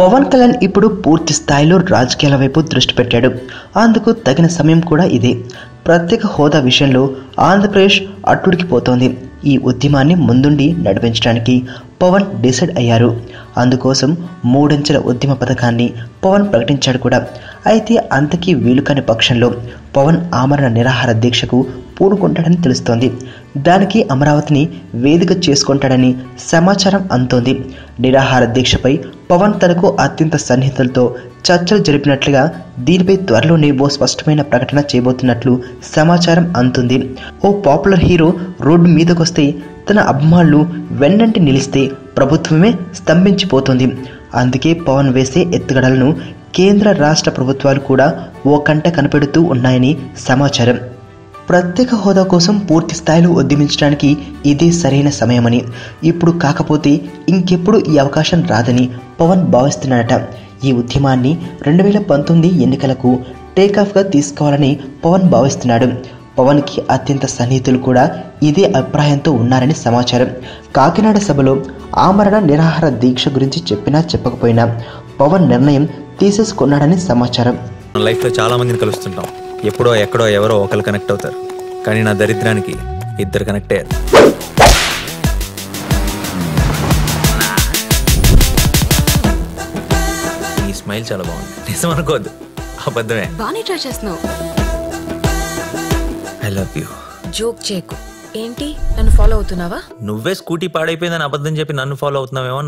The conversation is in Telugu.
పవన్ కళ్యాణ్ ఇప్పుడు పూర్తి స్థాయిలో రాజకీయాల వైపు దృష్టి పెట్టాడు. అందుకు తగిన సమయం కూడా ఇదే. ప్రత్యేక హోదా విషయంలో ఆంధ్రప్రదేశ్ అట్టుడికిపోతోంది. ఈ ఉద్యమాన్ని ముందుండి నడిపించడానికి పవన్ డిసైడ్ అయ్యారు. అందుకోసం 3 అంచెల ఉద్యమ పథకాన్ని పవన్ ప్రకటించాడు కూడా. అయితే అంతకీ వీలు కాని పక్షంలో పవన్ ఆమరణ నిరాహార దీక్షకు పూనుకుంటాడని తెలుస్తోంది. దానికి అమరావతిని వేదిక చేసుకుంటాడని సమాచారం అందుతోంది. నిరాహార దీక్షపై పవన్ తనకు అత్యంత సన్నిహితులతో చర్చలు జరిపినట్లుగా దీనిపై త్వరలోనే ఓ స్పష్టమైన ప్రకటన చేయబోతున్నట్లు సమాచారం అందుతుంది. ఓ పాపులర్ హీరో రోడ్డు మీదకొస్తే తన అభిమానులు వెన్నంటి నిలిస్తే ప్రభుత్వమే స్తంభించిపోతుంది. అందుకే పవన్ వేసే ఎత్తుగడలను కేంద్ర రాష్ట్ర ప్రభుత్వాలు కూడా ఓ కంట కనిపెడుతూ ఉన్నాయని సమాచారం. ప్రత్యేక హోదా కోసం పూర్తి స్థాయిలో ఉద్యమించడానికి ఇదే సరైన సమయమని, ఇప్పుడు కాకపోతే ఇంకెప్పుడు ఈ అవకాశం రాదని పవన్ భావిస్తున్నాడట. ఈ ఉద్యమాన్ని 2019 ఎన్నికలకు టేకాఫ్గా తీసుకోవాలని పవన్ భావిస్తున్నాడు. పవన్కి అత్యంత సన్నిహితులు కూడా ఇదే అభిప్రాయంతో ఉన్నారని సమాచారం. కాకినాడ సభలో ఆమరణ నిరాహార దీక్ష గురించి చెప్పినా చెప్పకపోయినా పవన్ నిర్ణయం తీసేసుకున్నాడని సమాచారం. లైఫ్లో చాలా మందిని కలుస్తుంటాం. ఎప్పుడో ఎక్కడో ఎవరో ఒకరు కనెక్ట్ అవుతారు. కానీ నా దరిద్రానికి 2 కనెక్ట్ అయ్యారు. ఈ స్మైల్ చాలా బాగుంది. నిజం అనుకోవద్దు, అబద్ధమే. బానే ట్రై చేస్తున్నావు. I love you. జోక్ చేయకు. ఏంటి, నన్ను ఫాలో అవుతున్నావా? నువ్వే స్కూటీ పాడైపోయిందని అబద్ధం చెప్పి నన్ను ఫాలో అవుతున్నావేమో.